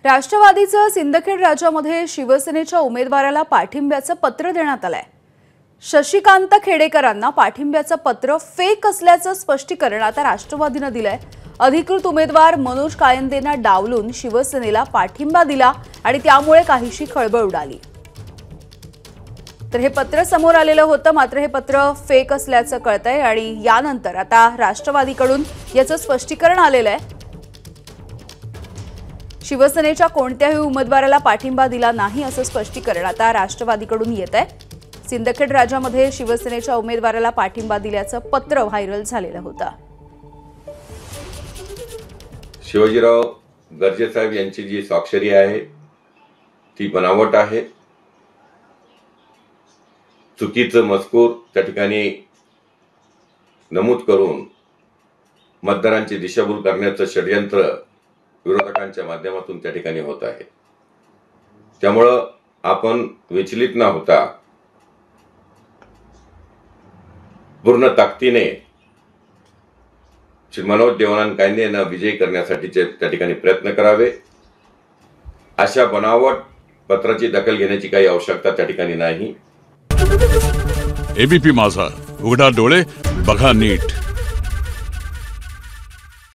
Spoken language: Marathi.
राष्ट्रवादीचं सिंदखेड राजामध्ये शिवसेनेच्या उमेदवाराला पाठिंब्याचं पत्र देण्यात आलंय। शशिकांत खेडेकरांना पाठिंब्याचं पत्र फेक असल्याचं स्पष्टीकरण आता राष्ट्रवादीने दिलंय। अधिकृत उमेदवार मनोज कायंदेंना डावलून शिवसेनेला पाठिंबा दिला आणि त्यामुळे काहीशी खळबळ उडाली। तर हे पत्र समोर आलेलं होतं, मात्र हे पत्र फेक असल्याचं कळतंय आणि यानंतर आता राष्ट्रवादीकडून याचं स्पष्टीकरण आलेलं आहे। शिवसेनेच्या कोणत्याही उमेदवाराला पाठिंबा दिला नाही असं स्पष्टीकरण आता राष्ट्रवादीकडून येतंय। सिंदखेड राजामध्ये शिवसेनेच्या उमेदवाराला पाठिंबा दिल्याचं पत्र व्हायरल झालेलं होतं। शिवाजीराव गर्जे साहेब यांची जी स्वाक्षरी आहे ती बनावट आहे। चुकीचं मजकूर त्या ठिकाणी नमूद करून मतदारांची दिशाभूल करण्याचं षडयंत्र विरोधकांच्या माध्यमातून त्या ठिकाणी होत आहे। त्यामुळे आपण विचलित न होता पूर्ण ताकदीने श्री मनोज देवानंद कायंदे यांना विजयी करण्यासाठीचे त्या ठिकाणी प्रयत्न करावे। अशा बनावट पत्राची दखल घेण्याची काही आवश्यकता त्या ठिकाणी नाही। एबीपी माझा, उघडा डोळे बघा नीट।